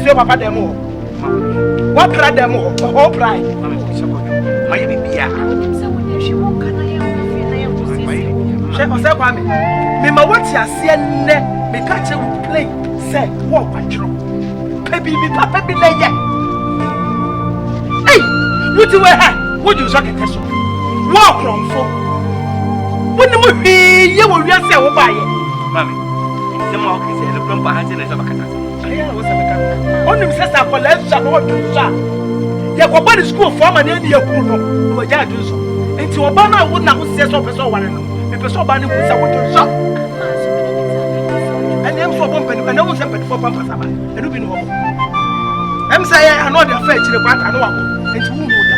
Papa demo. What pride demo? All pride. My baby. She kwame. Me ma what ya see ne me catch with play. Say walk control. Baby be papa be leye. Hey, what you wear? What you socket test? Walk from for. When you be you will say wo buy. Mami. Se mo okay say the plumber hands in the Onim sesa ko la sha no do sha. Ye ko ba school for ma na di yakuru no. No ja do so. Enti oba na wo na wo se so person ware no. Me person ba ni ku sa wo do so. Ani em so bo mpani na wo se mpani for pampa sama. Enu bi no wo. Em say I know the affair chire kwa ta no wa ko. Enti wu mu da.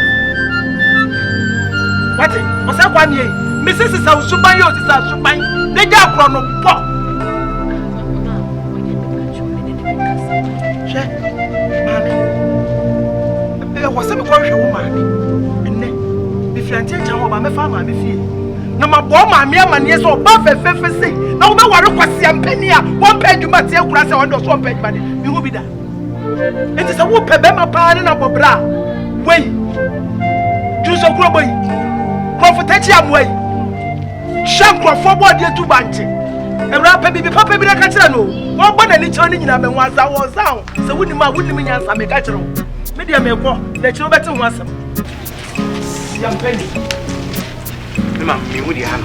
What? O sa kwa ni e. Me se sa wo suban yo se sa suban. Ne ja kro no po. Mami, was some corruption woman, and then if you are taking over my farmer, no, my boy, my mere man, yes, or buffet, say, no, no, what was the penny, 1 page, you must say, grass on those 1 page money. You will be there. It is a whoop, a bema pan and a bobra. Wait, Juice of Grobby, Confronting way. Shankro forward your 2 banty. A rapper be papa be a catano. One body and turning in a man was down. So wouldn't my wouldn't mean as I make a catcher. Maybe I may go, let you better once. Young penny. Mammy, would you have?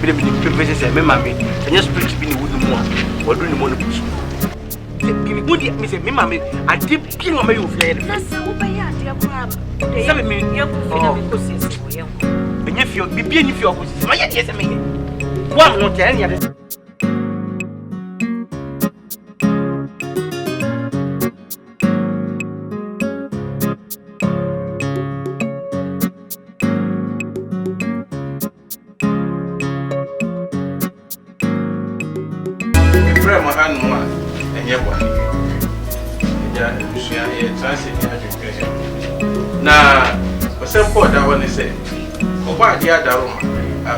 Be the privileges and mammy, and just preach be the wooden one, or doing the money push. Give me good, Miss Mammy, I did kill on my own flare. That's so bad, dear crab. 7 million young pussies. And if you'll be being if you're my yes, I mean, one not any other. Now, for some point, I want to say, over the other room, I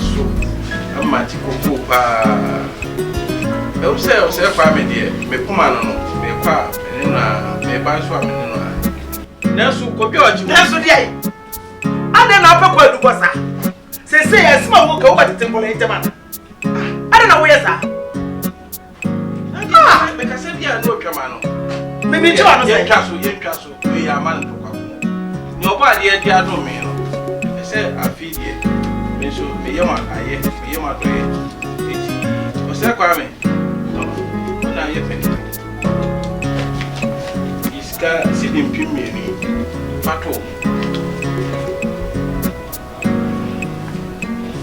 so a magical poop. Don't say, family, dear, me Pumano, me pap, and me buy swamming. Nelson, go George, Nelson, dear. I don't know what to was. Say, a small walk over the temple in the man. I don't know where, sir. Because I said, yeah, no, Camano. Maybe you are not castle, we are man to come. Nobody at the ADOM. I said, I feed you. So, me, you want, I hear, me, you want to eat. What's that, Kwame? No, now you're finished. He's got sitting pimmy, battle.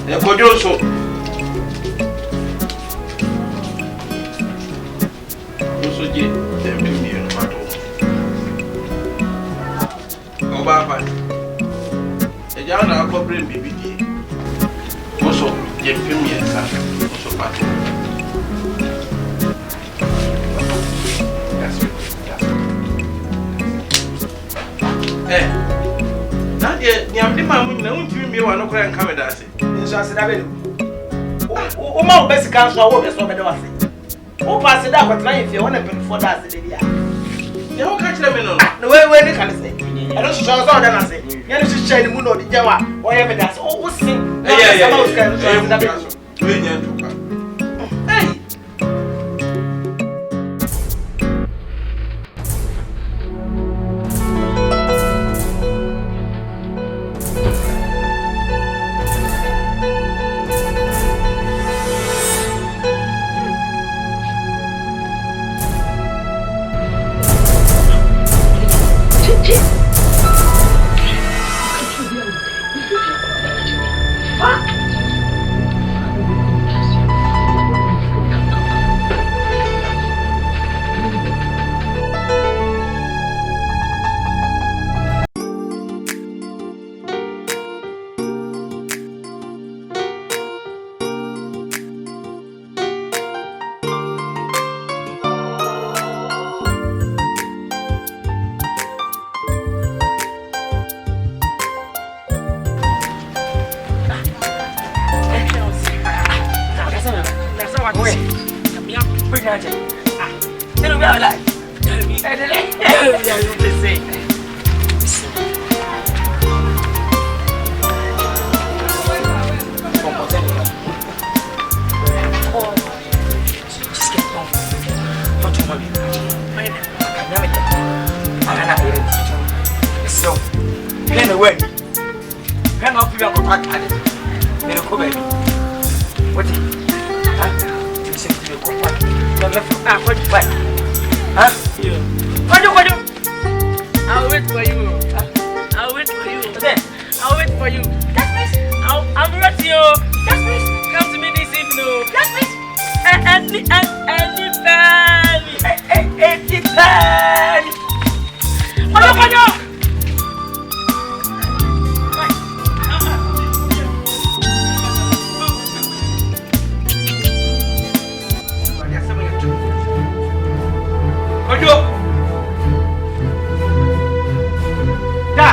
The Kojoso. Also, get them pimmy. Baba, a young uncle bring BBD. Also, Jim Pimmy and Son, also battle. Eh, not yet, the man won't give me one of them coming. I say, so I said, I will. Oh, my best counsel, I will be so many. Oh, pass it up, but if you want to pay for that, you don't catch them in the way they can say. I don't show us all that I say. You don't share the moon or the Jawa or ever that's all sing. Yeah. I'll wait for you. I'm ready. Come to me this evening. Ojo. Da.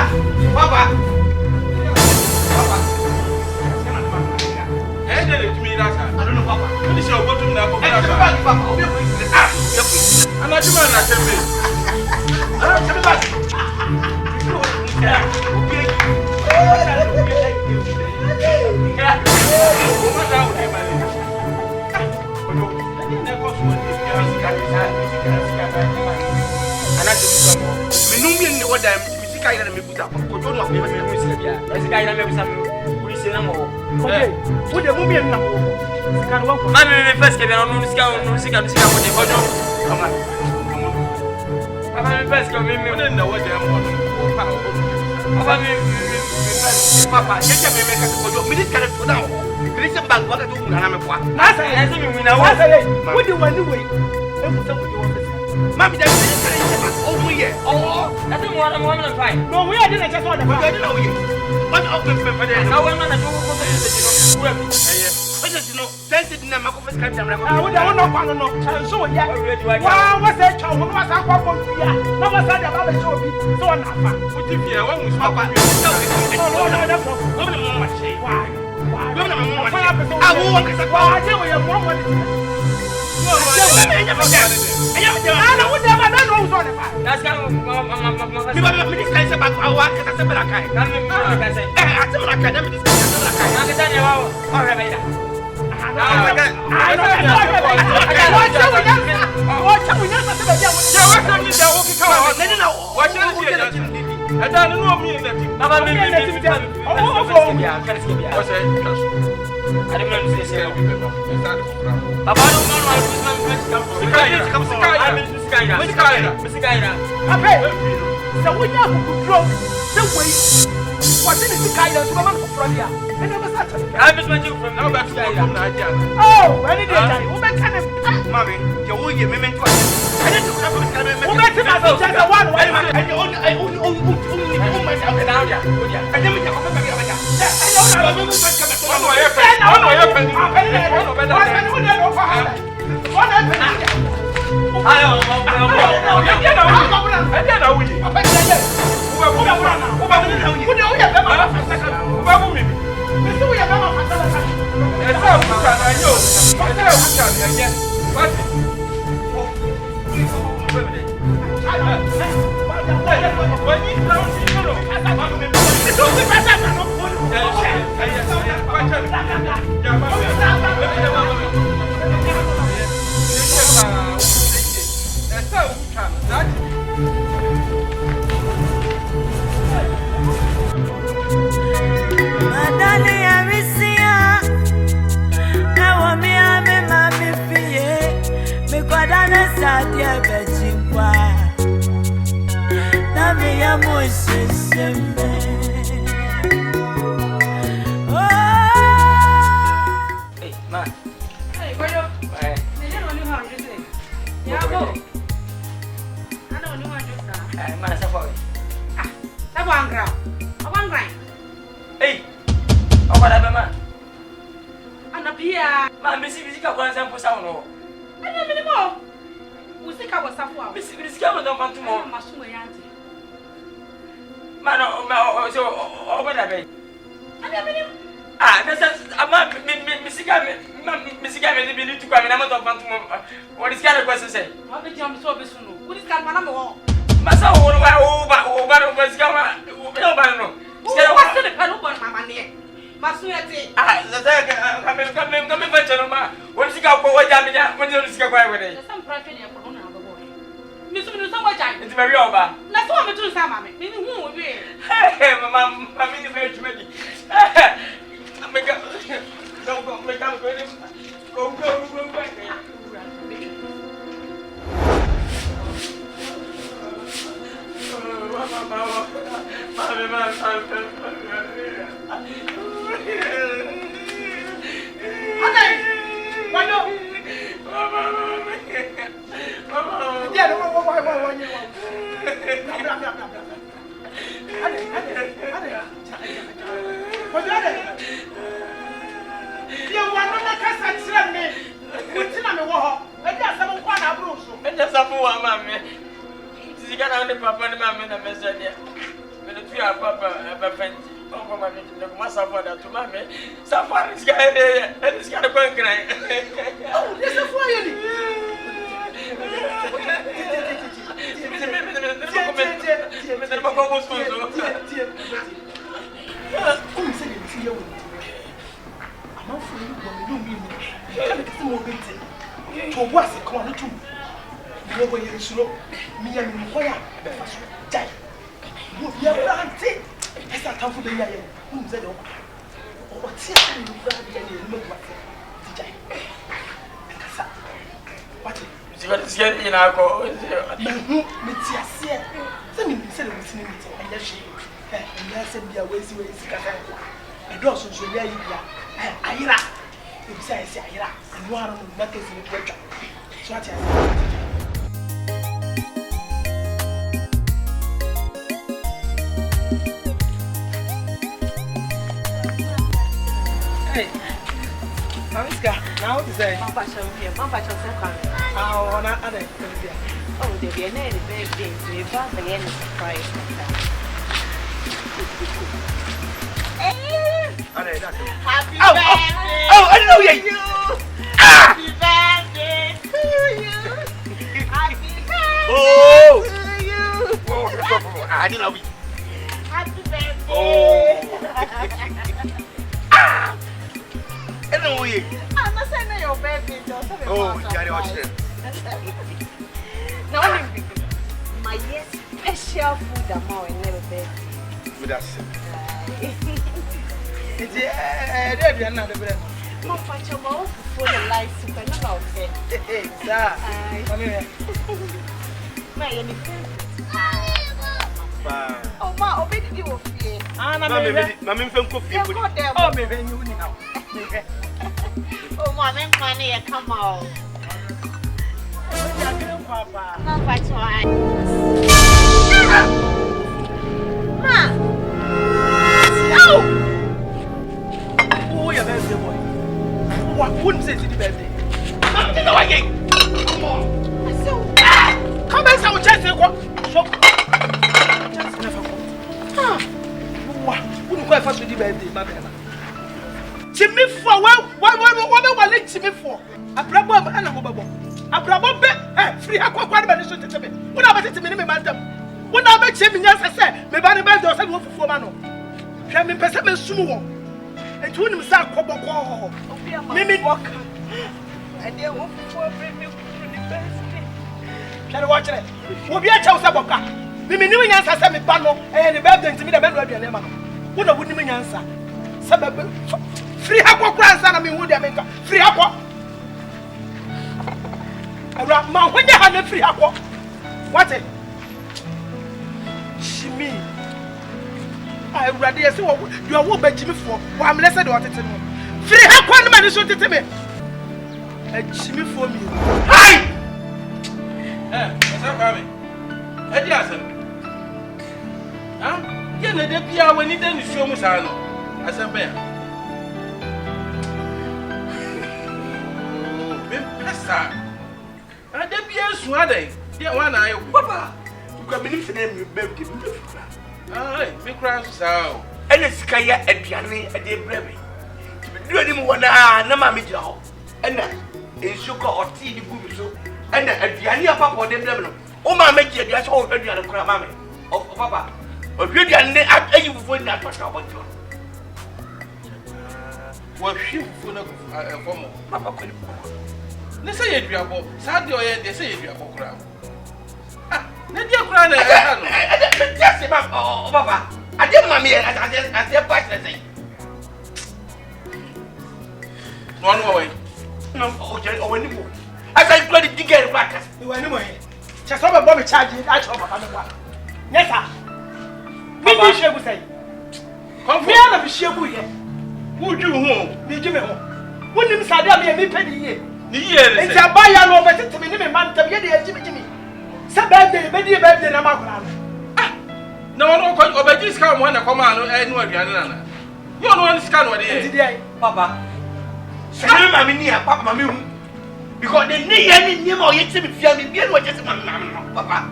Because the name or yet to be feeling me, what just Papa.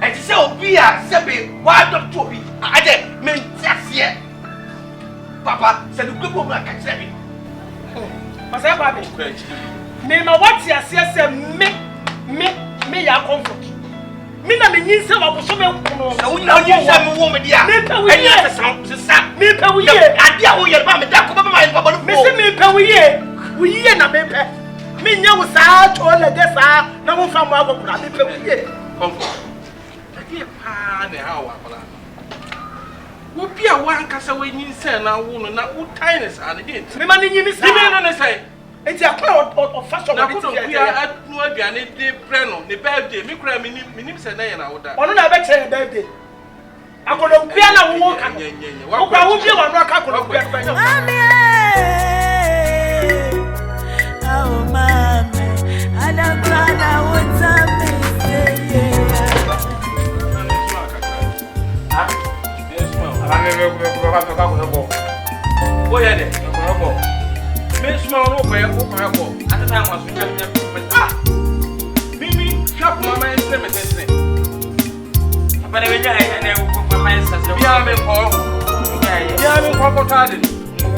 And so be a Sabi, why not to be? I did mean just yet. Papa said the group of my catch. Me, my what's your me, ya comfort. Mina me nyin se wa bo so me kuno. Na wo nyina nyin se me wo me dia. Me pe wo ye. Me pe wo ye. Ade a wo ye ba me da ko ba ma ba no. Me se me pe wo ye. Wo ye na me pe. Me nya wo sa to le de sa na wo fa mo agokura me pe wo ye. Comfort. Ade pa ne ha wa pala. Wo bia wa ankasa we nyin se na wo no na wo tiness ane dey. Me ma ni nyin sa. Me no ne say. Enti akwa o fashion na ko do bia anu aduane de pre no ne birthday me kura me nim se na ye na wo da. Ono na be che birthday. Akodo bia na wo ka. Wo kwa wo bia wa no aka akodo bia fa nya. Oh mama, anagrana utami say. Ah? Yes ma'am. Ala me ka ko bo. Wo ye de? Ko bo. Me small no ko at the time was ah mimi shop mama and send me this but we ja and mama and sister ya me ko tade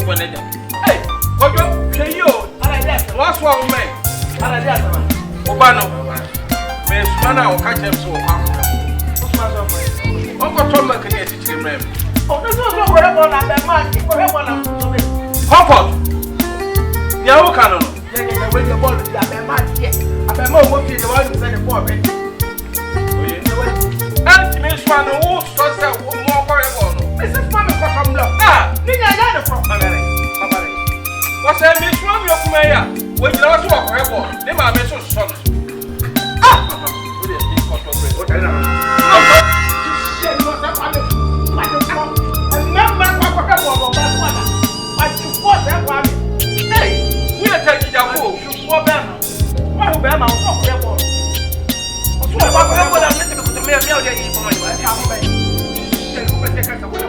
ko ne ja hey ojo say yo ala ja what's wrong me ala ja ma o ba no me smana o ka chem so o smana so o ko to ma kan e ti chire mem o no so ko re bo na be ma ko re bo na so me comfort ya wo kan no ya we the ball ya be ma tie abema o mo fi the one say the ball be oye anti me swa no wo so say wo mo ko re ball no this is family for come block ah ni nya ya the from babare wo say me swa mi okuma ya wo jira wo so ko re ball ni ma me so so no ah wo dey think for break o tell na shey no say family and member for come ball ba but you force that family hey we are taking ya go wo be ma wo be ma wo ko re ball o so ba ko re ball na me ko to me o dey yi for my wife ka mo be shey ko be take ka wo na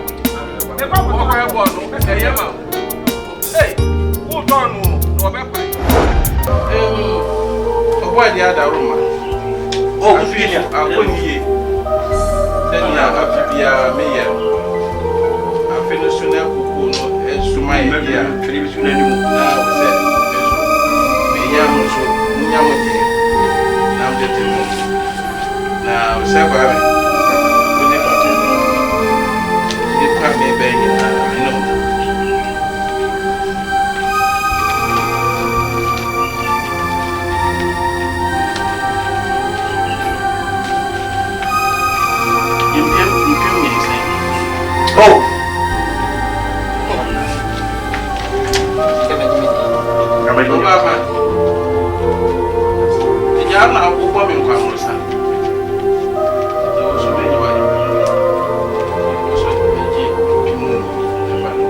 e ba ko re ball no e ye ma hey wo don no be pa o boy dey ada room O ku fi ni akoniye then ya afibia me ye afinu suna kuku no esuma ye ya television ni mu. na o se me ya mo so nya mo je na o de te mo na o se ba me o de ko te ni ka me be ni na me no Oh. no baba ya na akwụkwọ mi nkwa mo sa o so be wa ni o so be ji mu e ba no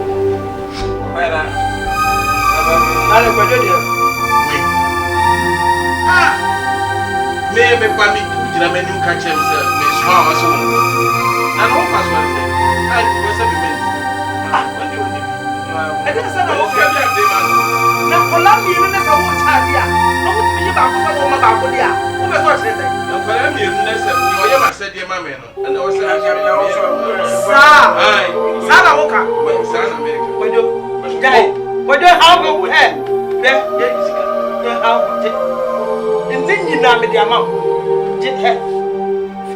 Baila. Dale, pues yo digo. ah me pa mi jira me nim ka chem se me so a so na no pass one say ah you say be me ah when you need I just said I okay be am dey man na Colombia no na wo chadia. No wo timi ba ko sa wo ma ba ko dia. Wo be so se dey. na kwa mi enu na se ni oye ma se dey ma me no and o se Sa. ai Sa na wo ka. sa na me Wejo. Jai. Wejo how go eh. Be ye isika. Ye how je. Ndi nyina me dia ma. Je he.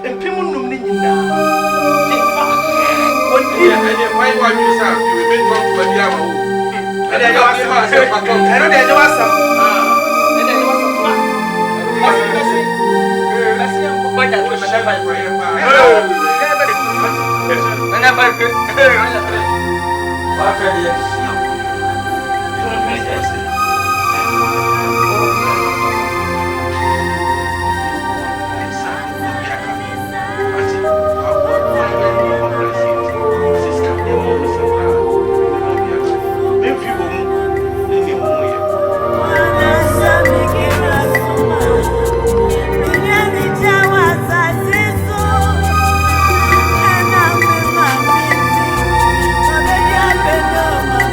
Empim num ni nyina. Je fa. Woni ya ene why you say you be talk to be am o ene je wasa. Ene je wasa. Ene je wasa. Wasa besi. Besi am ko ba ja to me na ba ko. Ana ba ko. Ba ka dia. Mama,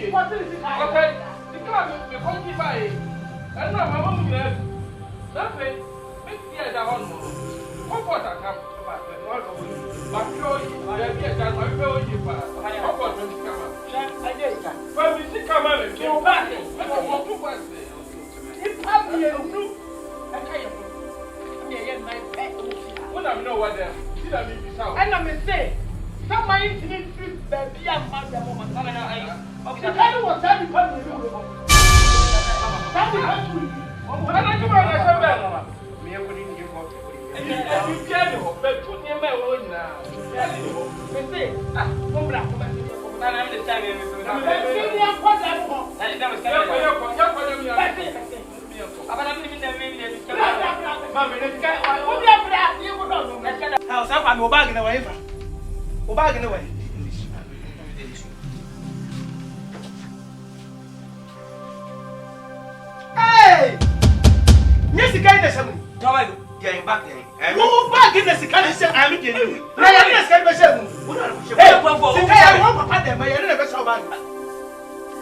Okay. You can't be funky by it. I know my mom is. That's it. Make the other one. Comfort I come. But you, I have yet done my very far. I have got to come up. I did that. Well, we see come on and go back. Let's go to one day. It's happy and blue. I can't. What I know what them. See that me be sound. And I'm say, some my intimate baby and mother woman. I was having fun with you. Hey! Yes, the guy that's coming. Getting back there. Who back in the second I'm getting you? I am hey, I want Papa them, I never saw back.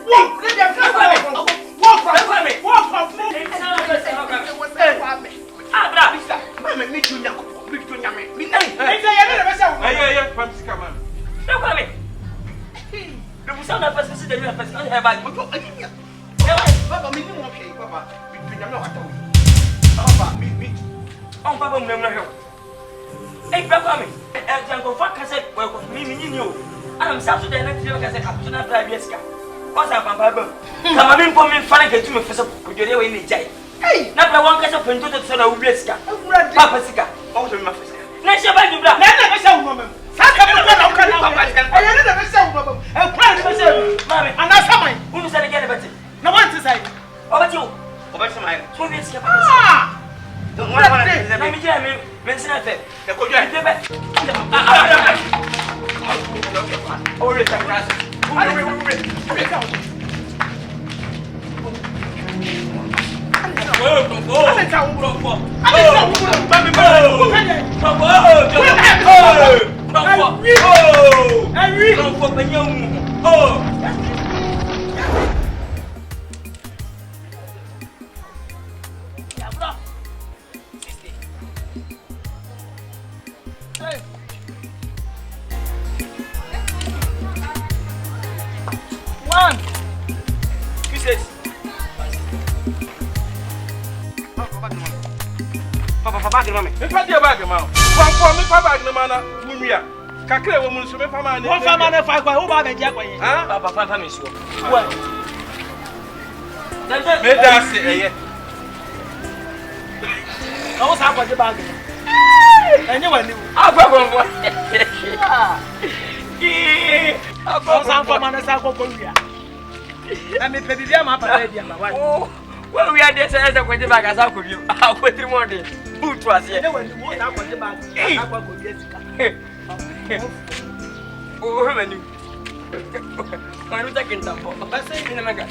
Walk, let them come. Walk from me. Walk from me. Mamma, meet you now. Meet you now. Me name. I never saw. Yeah, Francis, come on. No, come in. The sound of us is the real person. I have a Papa, me no okay, Papa. Me no what Papa, me. Oh, Papa, me no help. Hey, Papa, me. And Jango Fat cassette, well, me, you. I'm Saturday next year, I said, I'm not driving yes car. What's up, Papa? Come on, for me, find a to me for some good day in the jay. Hey, not one cassette print to the son of Rebecca. Papa Sika, also my first. Next year, I do not never saw woman. Saka, I never saw woman. And plan to say, Mammy, and that's how I who said again about it. No one to say. Over you. Over some eye. So let's get don't want to let me get me. Mention it. The could get it. Oh, it's a grass. One. Kisses. Papa, bag mama. Me pa dia bag mama. From me pa bag no mana munwia. Kakra wo mun so me pa ma ne. One family na five kwa, who ba be dia kwa yin. Ah, papa me so. What? Me da se eye. I was half of the bag. And you went. I was half of my Sakoria. I mean, baby, my papa. Oh, well, we are there as a quite bag as I could you. I'll put him on the boot was here. When you walk out of the bag, oh, how many? I'm taking them for a mega.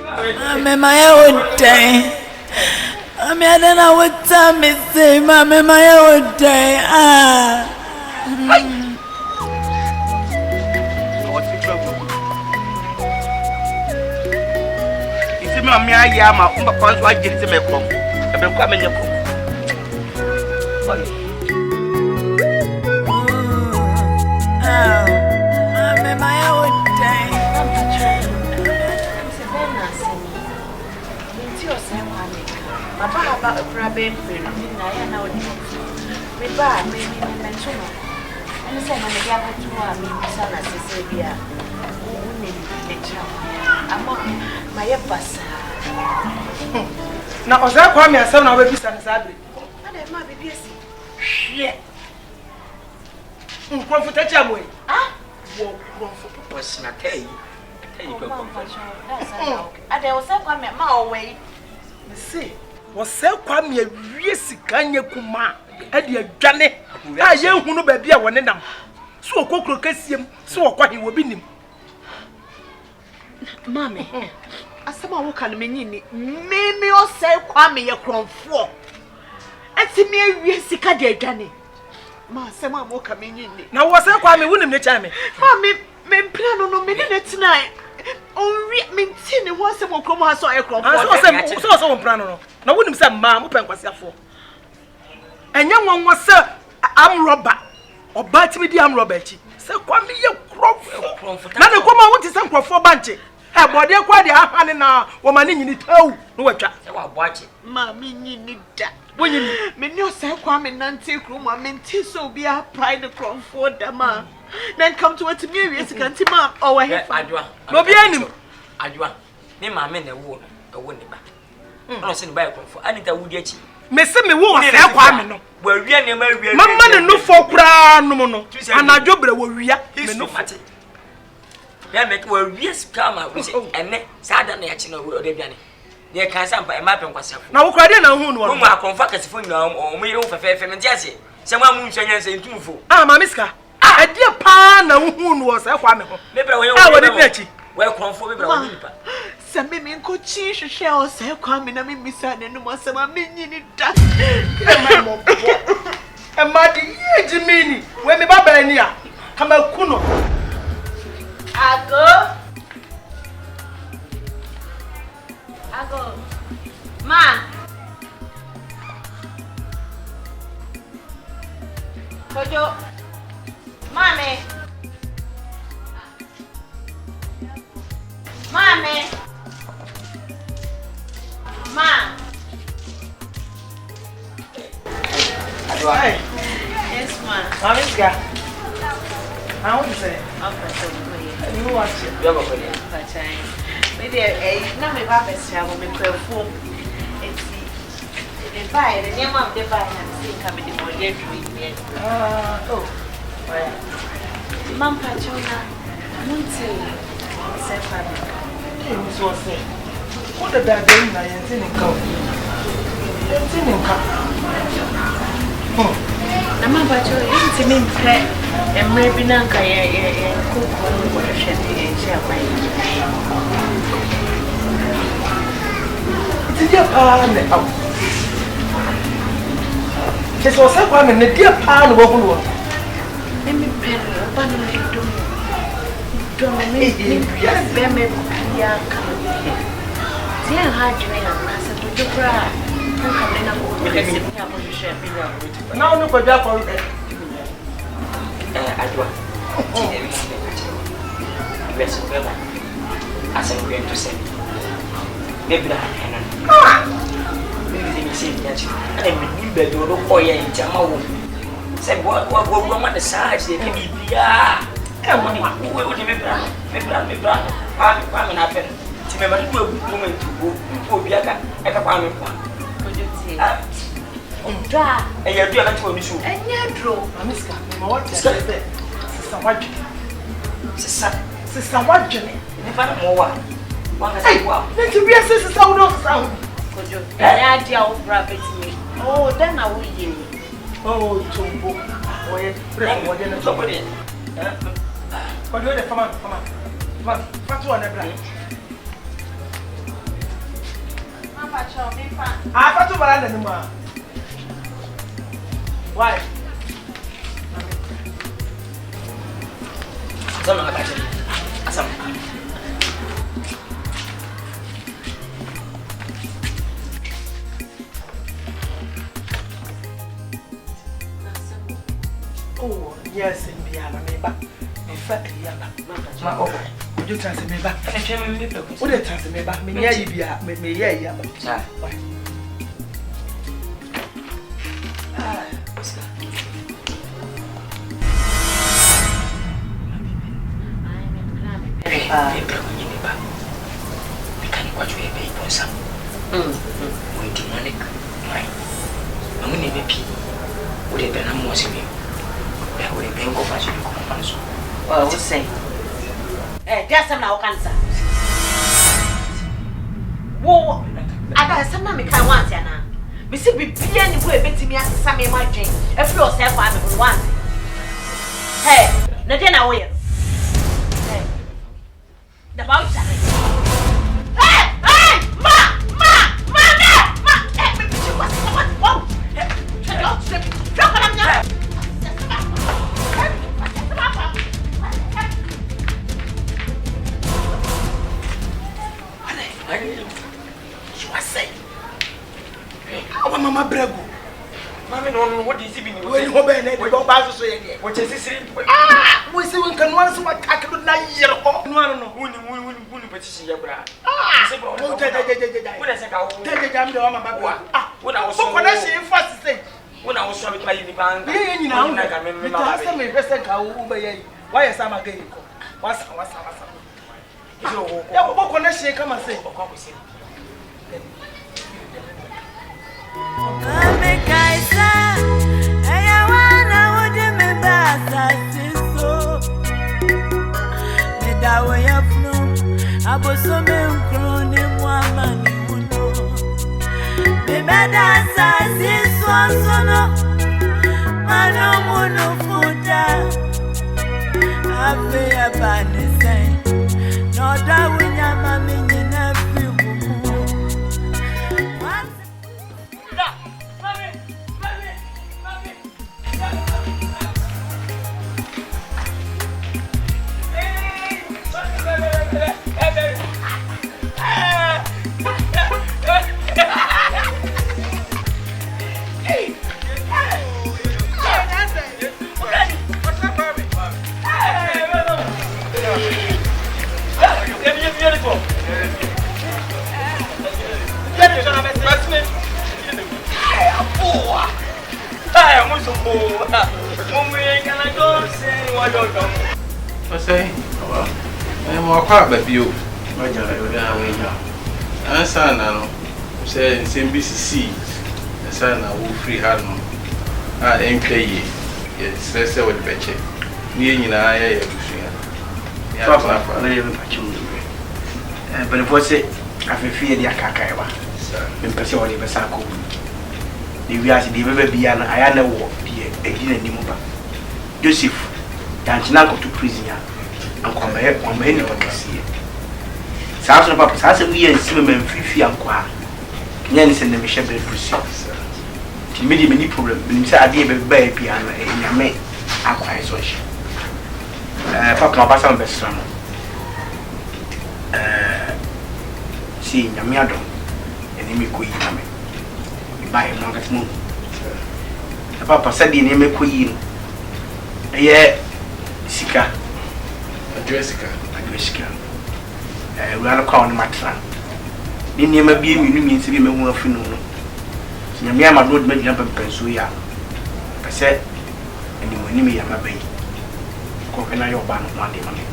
I'm in my own day. I mean, I don't know what time it say. I'm in my own day. It's my Yama, Papa, I get to make home. I've been coming up. I'm in my own day. Papa about a problem for you. I know it. We buy maybe mention. And the same when they gather to me, son, as Cecilia. I'm my bus. Now, was that Kwame and son of a business and Sabri? And I might be busy. Shit. Confronting away. Ah? Walk for person, I tell you. I there was a Kwame my way. See, was so Kwame a yes, Kanye Kuma, and your Johnny. I young who know baby, I want them. So, Coco Cassium, so what he will be him. Mammy, as someone who can mean me or say Kwame a crown for. And see me, yes, Sika, dear Johnny. Ma sema mo ka me nyini. Na wo se kwa me wunim ne cha me. Ma me mpira no me ne tena. Onwi me ntini ho asem okrom ha so ekrom. So wo mpira no. Na wunim se ma mo pen kwasiafo. Enye wonwo se am robber. Oba timi di am robber chi. Se kwa me ye krofo. Na ne koma wo ti se krofo banche. E bode kwa de ahane na wo ma ne nyini tawu no watwa. Se wa boache. Ma me nyini da. Wonyini Me ni o se kwa me nante krom ma me nti so bi a pride krofo da ma. Then come to what me we can't ma or he adwa. No bi anim. Adwa. Me maame na wo no wo ne ba. No se ne ba krofo. Anita wo di achi. Me se me wo se kwa me no. Wa wia ne ma wia. Mama ne no fo kra no no. Anadwo bre wo wia me no mate. Ya me wa wia scam we say ene sada na ya chi no wo de biane. Ne kan sa mpa e ma pen kwasafo. Na wo kra de na hu no. Wo ma konfa kasifo nyina o mo yire wo fefe me ntiase. Se ma mu nsanya se ntumfo. Ah ma miska. Ade pa na hu no se kwa me ho. Me bra wo ye. Ah wo de biachi. Wo konfo me bra wo nipa. Se me nko chi hwehwe o se kwa me na me misa ne no se ma me nyini da. E ma di ye jimini. We me ba ba ni a. Kama kuno. Ago. Ma. Kojo. Mame. Ma. Hey. Yes, ma. Mamiska. I want to say. Okay, so we You watch it. Yo go for it. maybe na me ba besia mo me kwefo enti the buy the name of the buy na see come the more dey free Oh. Why? Mam pachona munti se fa me You so say. What the bad day na yenti ni ka. Yenti ni ka. na mam pacho enti me mpe emre bi na nka ye kokko no hwehwe e chi akwai Dia pa ne au. Je so se kwa me ne dia pa no wo hu. emi pero ba no do me be me ya ka dia ha jwe ya na se to kra nka me na ko me se ya mo hwe bi na Na onu ko dia ko Adwa. Yes, well. As I'm going to say. Maybe that can. Maybe they say that. And I mean, you do not boy in Jamau. Say what on the sides they can be. Yeah. And what would you me brother? I'm happen. Remember, you will be to go for Biaka. I can find me. And you're doing that for me. and ya draw Amiska. What is that? Sister what Jenny? If I don't know what I say, wow. Let you be a sister sound of sound. Kojo and idea of rabbit me oh then I will hear Oh, Tumbo. Oh, yeah. What you somebody? What do you come on? What's one of them? Mama chow me fan I got to run anymore. Why? Sama ka tashi. Asam. Oh, yes, in the other neighbor. In fact, my oh, would you transfer me back? Would you transfer me back? Me, yeah, you be a me, yeah, Sir. well we say there's some now cancer wo ada some na me kan want ya na me see bibia ni wo ebetimi asesa me ma dwen afiri o se fa me want hey na dia na wo ye hey da ba uta hey ma me bichi what wow hey drop them drop them now Mama Brego. Mami no what is even When you open it, we go back to say what is this? Ah, we see we can once what I can do na year. No. Who petition your bra. Ah, What is it? Ah, when I was so connection first say. When I was trying to buy the bank, You know, because some investment can obey. Why is Sam again? What's yeah, what connection come and say? Mame kaisa, aya wana wode me basa siso. Me dawe ya funu, aboso me nkro ne muama ni muno. Me beda sa siso sono, mano muno futa. AFIA bani say, no da winya mami nyina fi mumu. I'm more quite but you. I saw now, say, same BCC, the son I will free hand. I NKANSAH, yes, let's say what the betche. Me and I, but if what's it, AFIA the Akakaiwa, in Passion, the Basako. The reality, the baby, and I know what the again Nimuba. Joseph, Danchinago to prison, and come here on many of us here. South of Papa, as we and Simon Fifi and Qua. Yannis and the Michelle Brussels. To me, many problems, but inside I gave a baby and a man. I quite so. Papa, my son, best son. See, Yamiado, and Emi Yame. Buy him long as moon. Papa said the name of Queen. Yeah, Sika. Jessica. We are calling Matra. The name of being you means to be a woman of Fino. Yamma road made up and Pensuya. I said, and you will name me a baby. Coconut your ban one day money.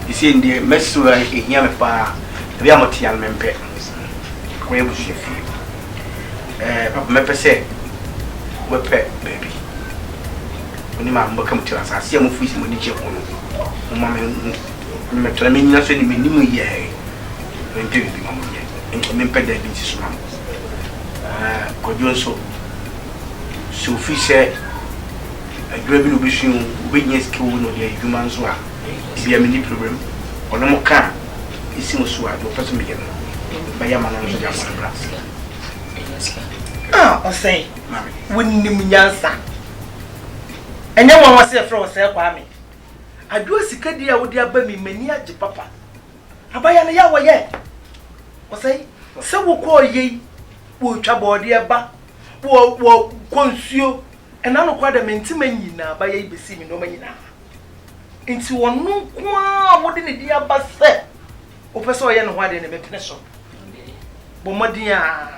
You see, in the Messua in Yamapa, the Yamatian member. Where was she feel? Papa Member said, we're pet, baby. When you come to us, I see a move with money. Mamma, I mean, nothing in the year. When you be mamma, and come in pet that bitch. Could you so fish said, a grabbing vision, witness school, no, the humans were. Be a mini problem, or no more car. It seems so I don't person again. By a man on the grass. Ah, I say, Mammy, wouldn't you mean answer? And no one was there for herself, Mammy. I do a cicadia with your baby, many at the papa. I buy an hour yet. What say? So will call ye, will trouble dear ba, will conceal, and I don't quite a mentiment now by a BC, no man now. Into one no qua, what did the abba say? O person and what in the mechanism. Bomadia.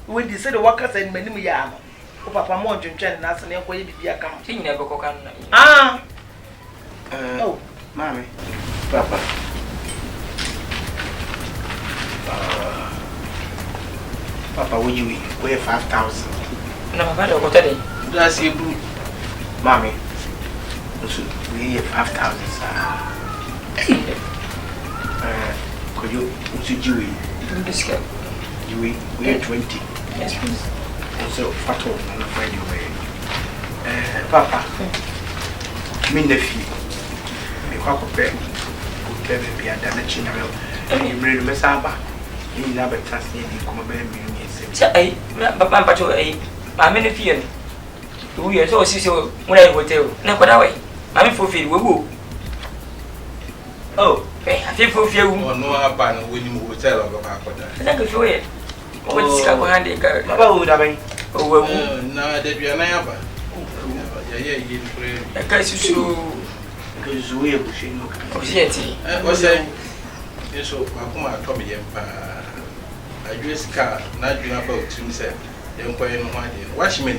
We decided the workers and many yam. O papa more than Jen, that's an employee be account. He never can. Ah, oh, Mammy, Papa. Papa, will you weigh 5,000? No, I don't go today. That's you, Mammy. We 5,000. Could you, would you we are 20. Yes, please. So, Fato, on a Friday way. Papa, me nephew, me quack of bed, who came and be a damaging general, and you bring the Messaba. You never trust me, you come about me. Say, Papa, my many fear. We are so sister when I will tell. Never that way. I'm fulfilled. We will. Oh, I feel for fear. No, no, when you will tell about that. Thank you for it. What's going on? Baba who da ben? Oh, na de bia na yaba. Yeah, you pray. I guess you should. Because we are pushing. Oh, yes. What's that? Yes, so Makuma told me, I just car, not doing about to say, the employee no one. Wash me,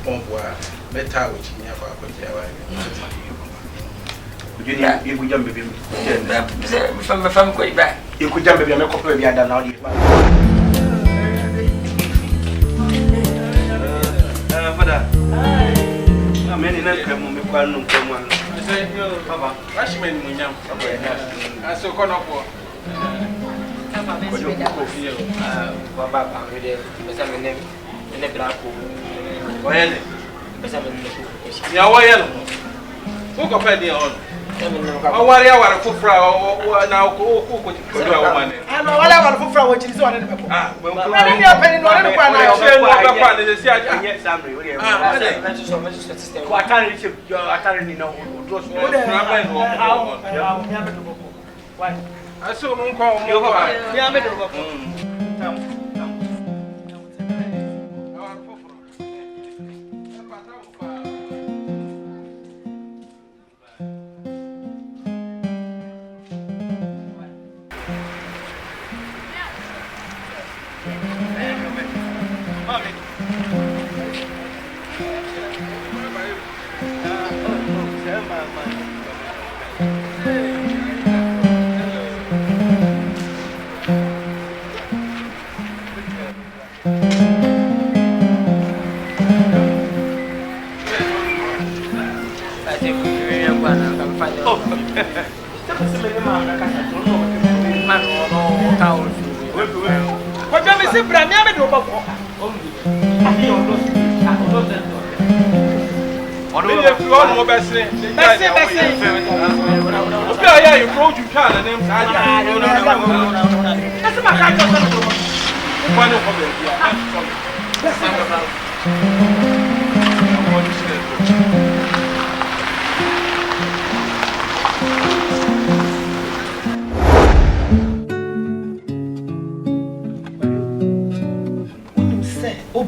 pump wire, metal which you never put your you could jump From the family quite back. You could jump if you make a couple of years now. Father, many not come on the one. I say, Papa, wash me, I saw corner for. I saw no call you.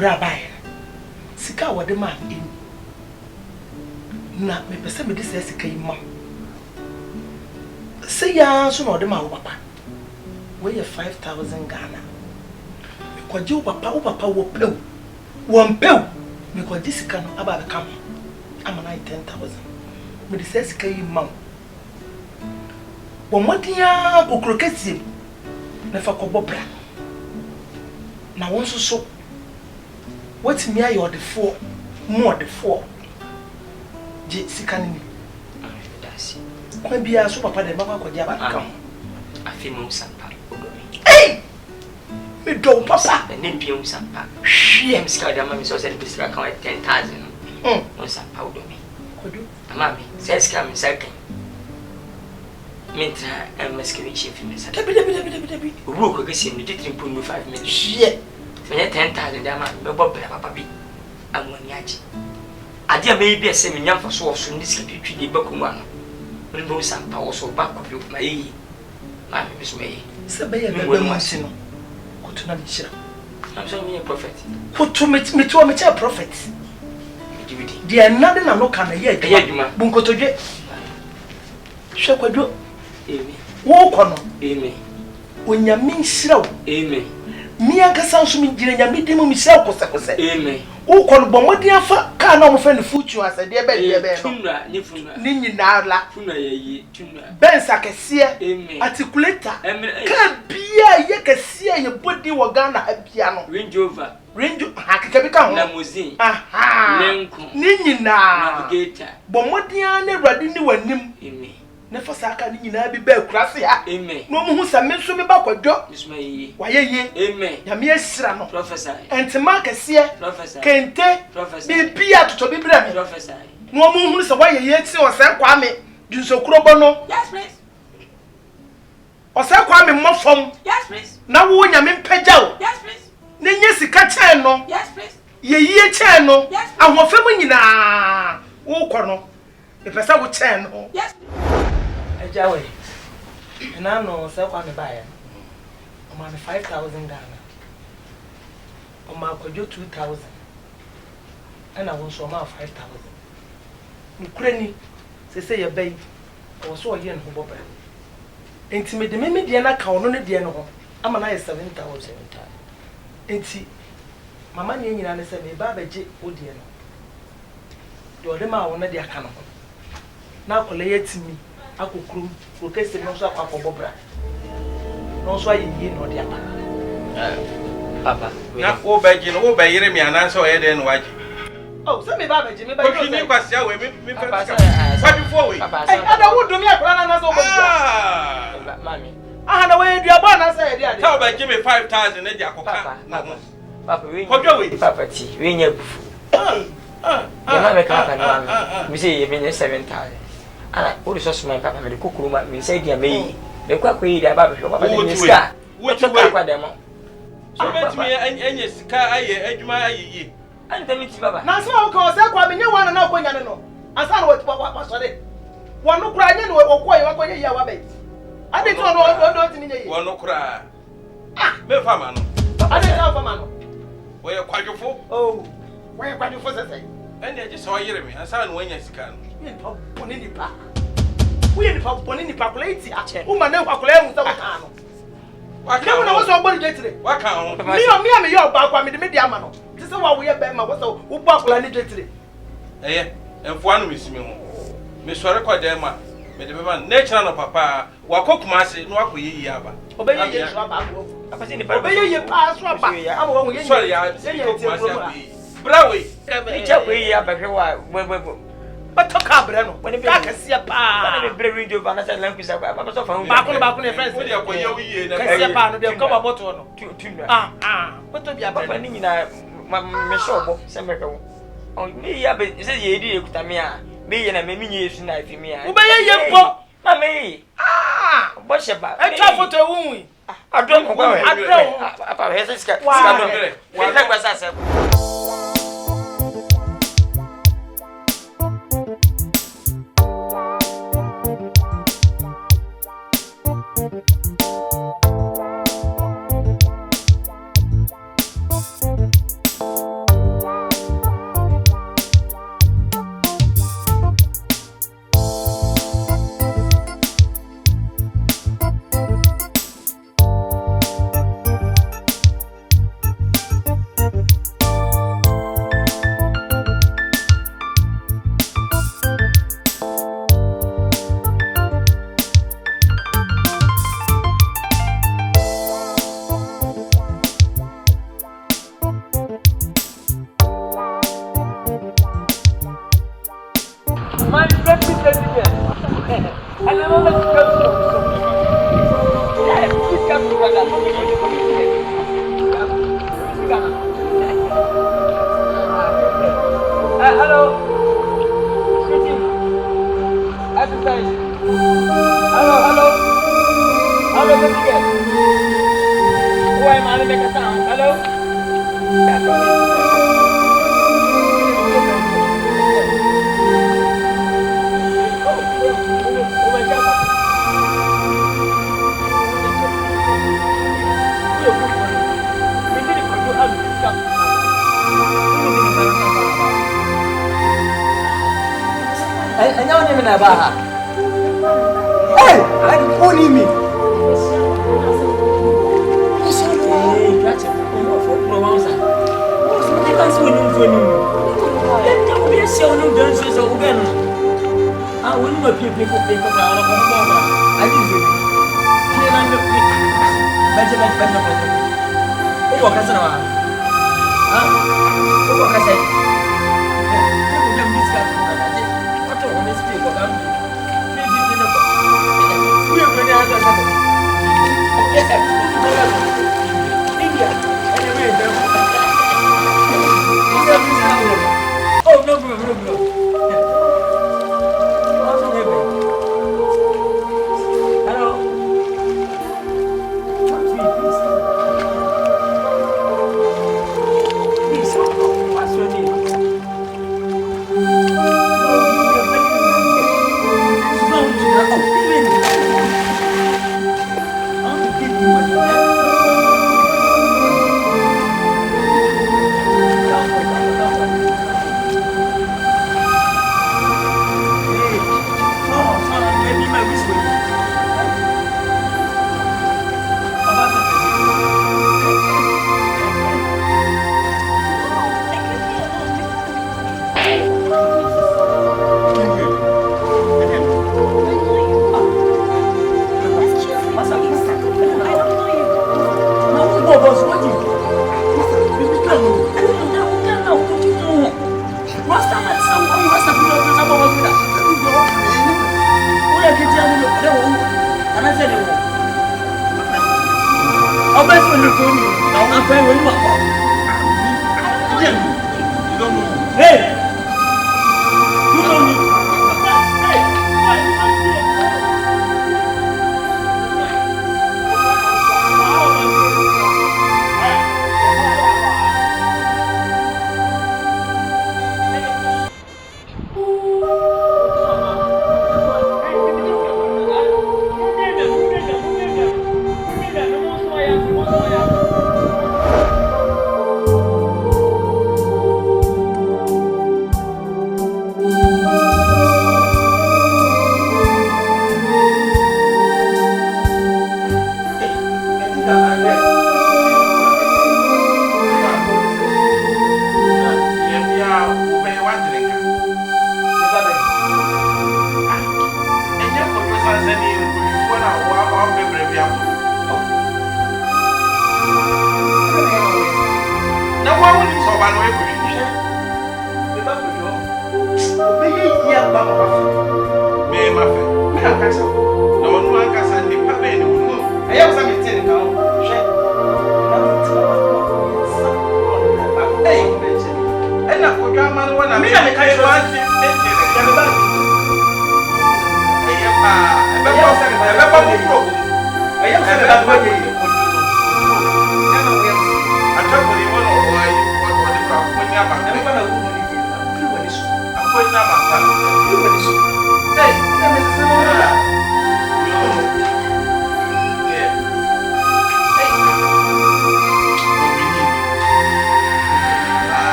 Brabay. Sika wa de man in. Na me pese me de se sika imam. Se ya so na de ma wo papa. We ye 5,000 Ghana. Me kwaje wo papa wo pew. Wo pew. Me kwaje sika no aba be kam. Ama na 10,000. Me de se sika imam. Wo modia kokrokesi. Na fa kobobra. Na won so what me are you the four more the four je sikani ni That's kwa bia so papa de mama kwaje aba kam AFIA sampa eh me do papa ne pia sampa hwem ska da mama so se bisra kan 10,000 no sampa do me kodo mama se ska me second mintra maskini chief me sa dabi ru ko gesi me 3.5 minutes shit me 10,000 da ma me bobra papa bi amoni aji ade me bi ese me nyamfa so so ndi sika twitwi de bakum ano me bo sampa wo so ba ko bi ma yi ma me so me se be ye be mu ase no kutu na dishira I'm saying me a prophet kutu me to me che prophet dia nade na no kana ye aduma bunkotodwe hwe kwadwo amen wo kono amen onyame nhiraw amen Mia kasa nso mi gire nyame dem mi sha kosakose amen wo kono bomodi afa ka na mo fa ne futu asade e be tunra ni funra ni nyina la funra ye tunra ben sakese amen articulator ka bia ye kase ye bodi wo Ghana abia no range hakika bi ka ho limousine aha lenku ni nyina navigator bomodi an ne rade ni wanim amen ne fa saka ni nyina bi ba kurase ha amen no mu hu sa me so me ba kwadwo ismaye wa ye amen ya me asira no prophesy entima kase prophesy kente prophesy bibia toto bibra me prophesy no mu hu sa wa ye ti o se kwa me dunsokuro bo no yes please o se kwa me mofom yes please na wo nyame mpagyaw yes please ne nye sika chen no yes please ye yie chen no ahofem nyina wo kɔ no e pesa wo chen no yes ajawe na no se kwa me ba ya man 5,000 Ghana. On my 2,000. And I want so much 5,000. Ukraine, say a baby. I was so young who bobber. Intimate the mimi Diana count on the Diano. I'm an 7,000. Inti, Mamma Yin and said, Baba J. Odiano. You are the man on the account. Now, collate to me. I could crew, protesting no so for Bobra. No, so I know the Papa, Not obey me and answer Ed and White. Oh, send me Baba Jimmy, but you need to say, what before we? I don't want to me a plan as over. Mammy, I had a way to your bonus. Tell by Jimmy 5,000 and Jacob. Papa, we go Papa T. We never. We say you mean 7,000. Ah, what is us, my papa? The cook room, we say, dear me, the quack way about the sky. What you got them? So let me and yes, car, I my ye. And tell me, Papa. Now, so cause I mean, you want to know when you know. I saw what was it. One no crying or quiet, you are baby. I didn't know one no cry. Ah, me farmer. I didn't know for man. Where you quite full? Oh, where you quite for the thing. And I just saw you me, I saw when you can. We are the population. Woman, no calculation. Why can't I was somebody yesterday? Why can't me, your back with the media man? This is why we are Bema was so who popular yesterday. Eh, and one miss me. Miss Warrior Dema, Medeva, nature of papa, Wako Massy, no Yaba. Obey your pass. I'm sorry, I say, Brawy, but talk about when I can see a pa. I'm very good. I'm language. I'm back on the friends. When you're see a pan, they'll come about to what to be a penny in a Meshobo, Semeco. Oh, me, I say, ye did it. Me and a mini in I feel me. Obey your pop, Mammy. Ah, what's about? I travel to a woman. I don't know. I don't know. His cat. Why, that was I said.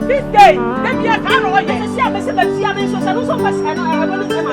This day, maybe I can't know. Yes, I see a message. So, I don't know. I don't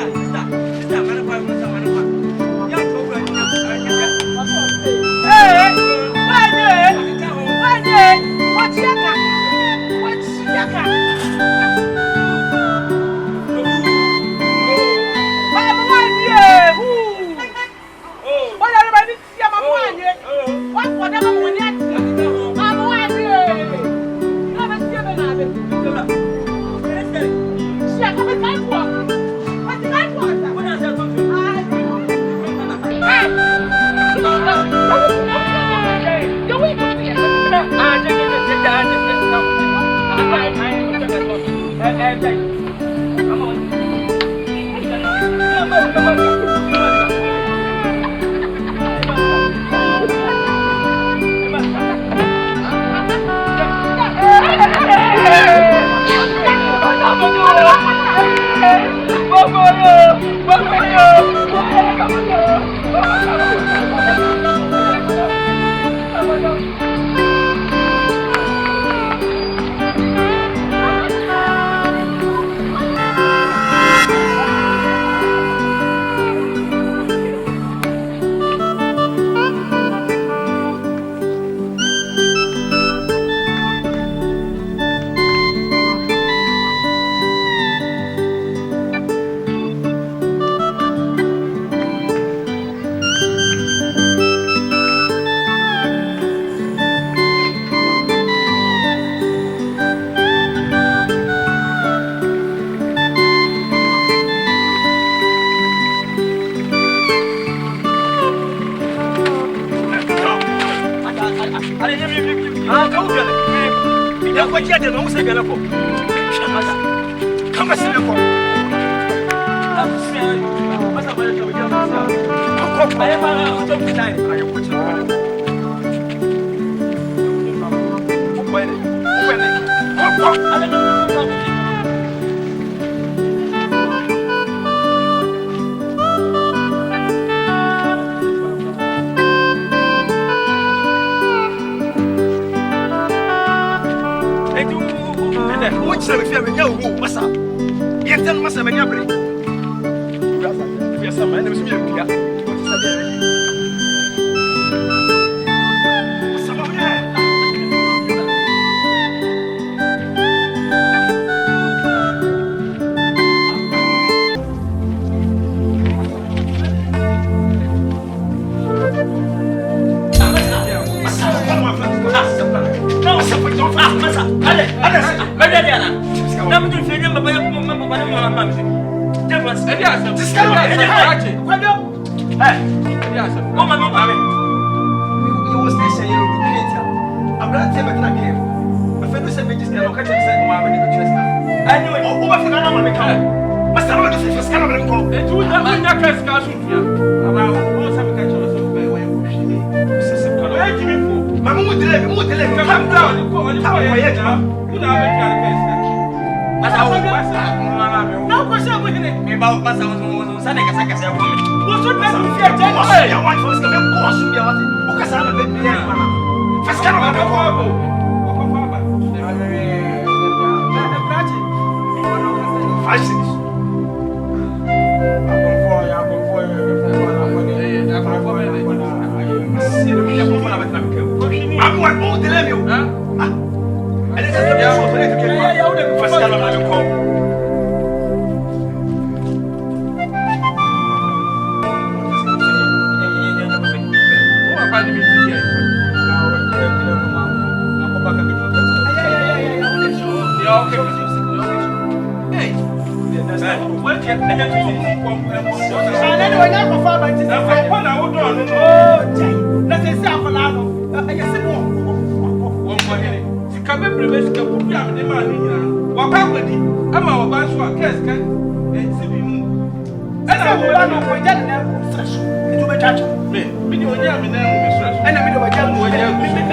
ɛna me de wagya mu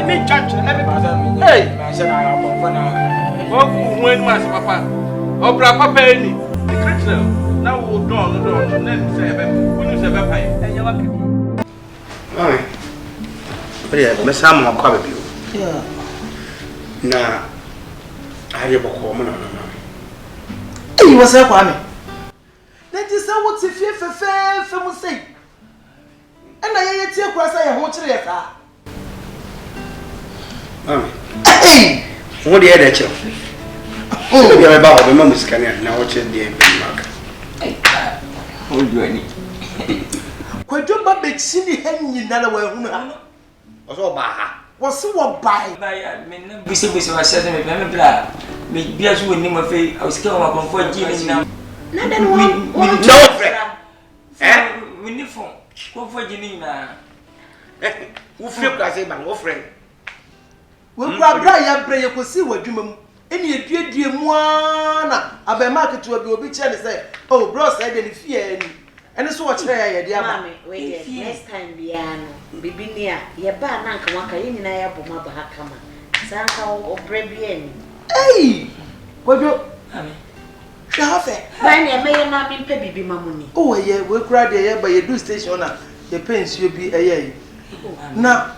me twankyerɛ na me Hey, I said I am for now. When was papa? Obra papa any. The critical. Now we'll do on then say, when you say, ɛyɛ wake Mami. Bria, me sam mo kwa bebio. yeah Na aye boko mo na. ɛyi wɔ sɛ kwa me na ti sɛ wo ti fie fɛfɛɛfɛ mu sei ɛna yɛyɛ tie kura sɛ yɛ ho kyerɛ yɛ saa Mami. ɛyi Wo de yɛ kyerɛ. O bia me ba ho be ma musika na wo kyerɛ de be maka. Hold you any. kwadwo ba bɛkyi ni ha nyina na wɔahunu ha Oso ba ha. wɔ se wɔ bae Baya, me na bisi wa sɛ me me bla. Me bia so woni ma fei, I was kill my comfort ji ni na. Na den wo No friend. We need phone. Comfort ji ni na. Wo fie kura se ba wo friend. we kura bra ya bra yɛ kosi wɔ adwuma mu ɛni eduedue mu na abɛma ketewa bi obi kyerɛ ne sɛ oh bro sɛ de ne fie ani ɛne so wɔ kyerɛ ya yɛ de aba Mami, wait, next time biano. Bibi nia, ye ba na nka waka ye nyina ya boma ba ha kama. Sa nka obre bi ani. ɛyi kwadwo Amen. hwɛ ha fɛ Ba na me ye na bi mpe bibi mamuni. oh ɛyɛ we kura de yɛ ba yɛ do station na yɛ pɛ nsuo bi ɛyɛ yi na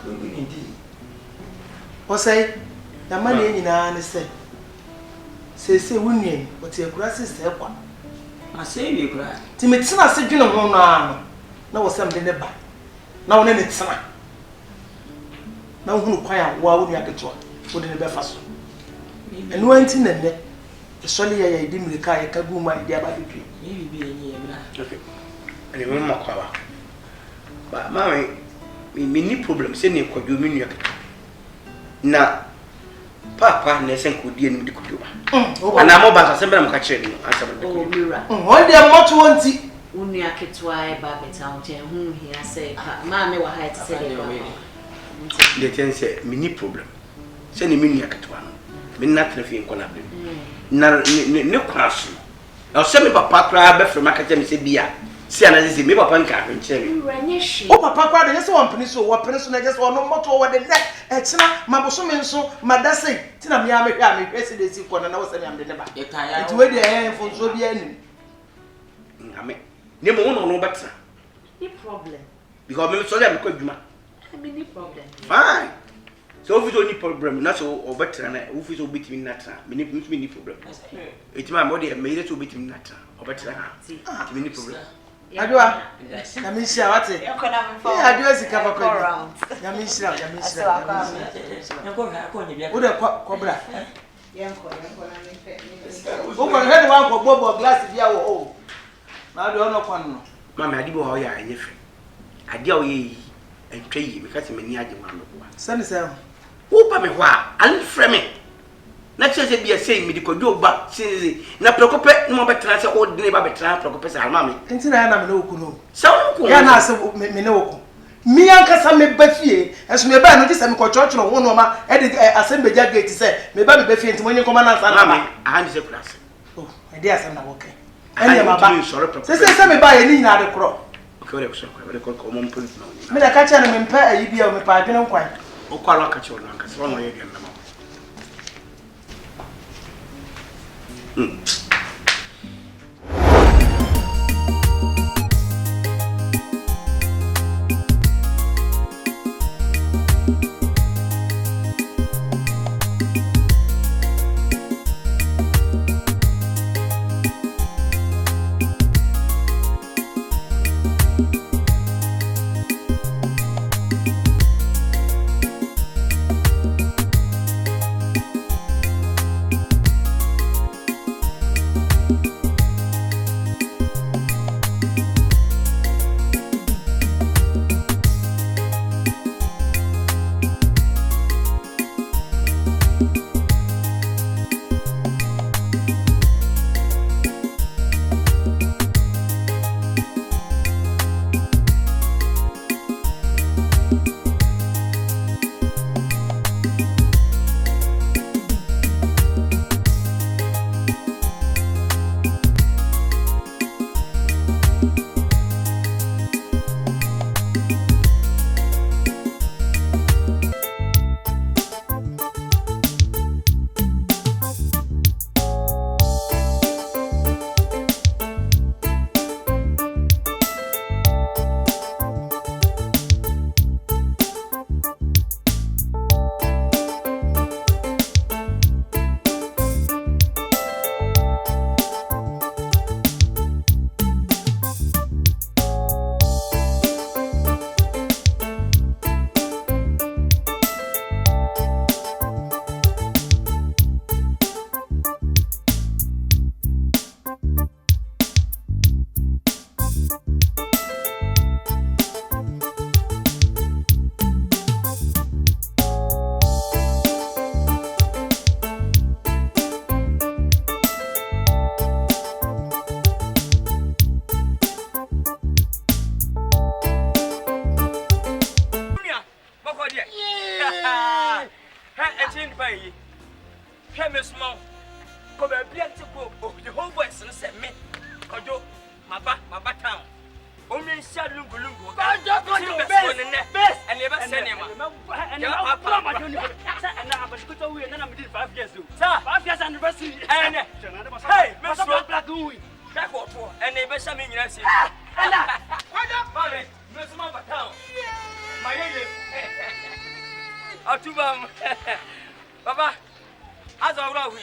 ɔsɛe yɛma ne nyinaa ne sɛ sɛsɛ wo nuani ɔte akura se sɛ kwa Ma say we cry. nti metena ase dwene ho no a na wɔ sɛ mde ne ba na wo ne ne tena na wohunu kwan a woa wo nua ketewa wode ne bɛfa so ɛno anti na nnɛ ɛsɔle yɛ yɛde mmirika a yɛka gu mu a yɛde aba bɛdwe Ye bi any ye bla. Okay. Ani mo ma kwa ba. Ba mami me ni problem se ne kwadwo me nua ketewa. Na papa na sen ko die ni de kwadwo ba. Ana mo ba sa sembe na mo ka kyerɛ ni ansa mo de Oh, kwadwo. Mira. ɔde mmɔto wɔ nti Unua ketwa e ba beta ho chen hu hia se ma me wa ha te se de ba. De ten se me ni problem. Se ne me nua ketewa no. Me na tena fie nkɔ na bɛ. Na ne kwaso. Na se me papa kra ba frɛ maka kyerɛ me se bia. Si ana se me papa nka hwenkyerɛ me. Mira nye hwi. wo papa kwa de yɛ sɛ wɔmpene so wɔpene so na yɛ sɛ ɔno mmɔto wɔ de nɛ ɛkyena mabosome nso madasei nti na mea mehwɛ a mehwɛ si de si kɔ na wo sɛ me amde ne ba Ye kan ya. nti we de ɛyɛ mfonso bi anim Ngame. Ne mo no betra. Ni problem. Because me so dem kwadwuma. I mean ni problem. Fine. So if you don't need problem, na so o betra na if you so betimi na tra. Me ni problem. Etima mo de me ile so betimi na tra. O betra ha. Me ni problem. adwa na me nhyia wate Yakona mfa. adwa sika papa Around. ya me nhyira Na ko ha ko nyebia. wo de kɔbra Yanko na me fe. wo kɔ hwɛ ne wa kɔ bɔbɔ glass bia wo o na de ɔno kɔ no Mama adi bo ho ya anye fe. Adi a o ye entwa yi me ka se mani age ma me bo. sɛne sɛ Wo pa me ho a, an frɛ me. Na kyerɛ sɛ bia sei me di kwadwo ba sisi na prokopɛ no mo betra sɛ o de ne ba betra prokopɛ sɛ alma me. nti na ya na me ne wo no Sɛ wo ko. ya na sɛ me ne wo ko mi ankasa me ba fie ɛso me ba no gye sɛ me kɔkyɔkyerɛ ho no ma ɛde asɛm begya gate sɛ me ba me ba fie nti monye kɔma na nsa na Mama, ba ahandi se kura se. oh ɛde asɛm na wɔkɛ ɛne ma ba sɛ sɛ me ba yɛ ni nyina de korɔ Okay, we so we ko mo mpoli na. me da ka kyɛ no me mpa ayi bia me pa adwene nkwan O kwa la ka kyerɛ no anka sɛ no yɛ dɛm na. change by ye. Chemist Mount. Come and be at the whole West and send me. Kojo, my back town. Only shadow Gulungu. Best and never send him. And you're and I'm a good away, and then I'm 5 years old. 5 years anniversary. And hey, Mr. Black Louis. That's what for. And they best I mean, you see. Mommy, Miss Mama Town. My lady. Atubam. Papa, as I was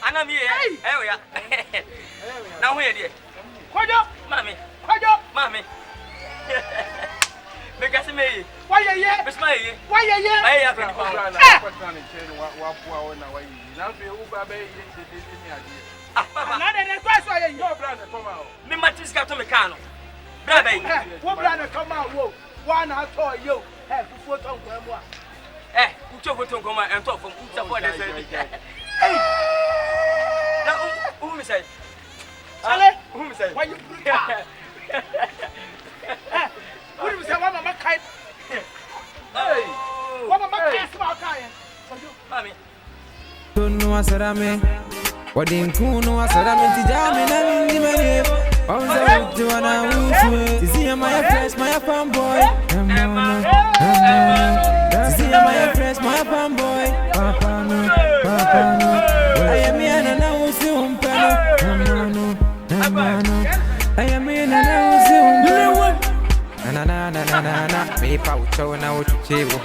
and I'm here. Here we are. Now we're here. Kojo, Mommy. Because me. Why are you? Miss May. Why are you? I have been found. Another question. Your brother come out. Me matis got to mecano. Brother, what brother come out? One I told you. Have to photo one. Who took to come and talk from what they said. Hey! Now, who say? Who say? Why you? What do you say? What my kind? Hey! What my kind? Mommy. Don't know what I mean. What didn't you know what I mean? Tijami na mimi mwenye. Wanza kujuana utu. Sisi my fresh, my farm boy. Sisi my fresh, my farm boy. Papa no. I am here na usi umpelo. I am here na usi umpelo. Na. Me pa ucho na uchuche wo.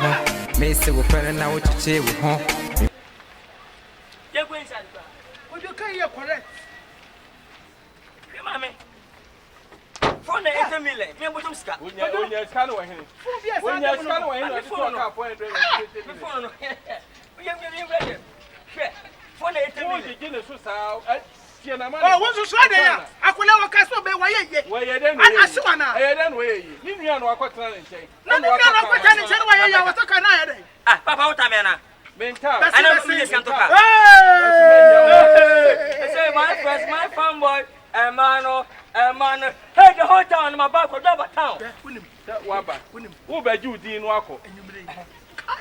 Me se wo pele na uchuche wo. You're going inside. Would you carry your correct? Mommy. For the 8 million. Me and Bottom Scar. When you're scanning him. When you're scanning him, I phone up for for the 8 million. Oh, what's the shot there? I could never cast away. Why you then? I see one now. I don't wait. You know what I'm saying. No, why you was talking. Ah, Papa, what am I? I know who is going to come. Say, my farm boy, a man, hey, the whole town, my back for double town. Who bed you, Dean Wacko?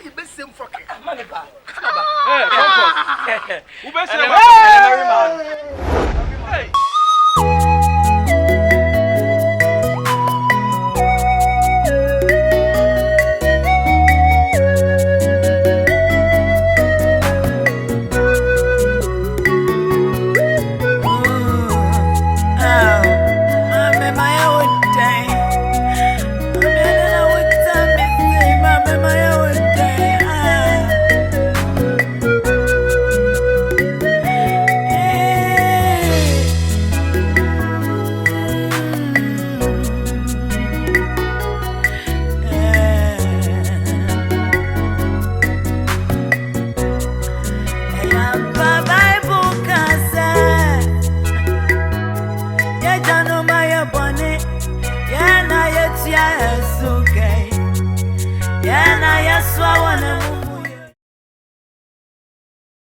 You best sing for money. Who best hey. Yeah, na yes, okay. Yeah, na yes, I wanna.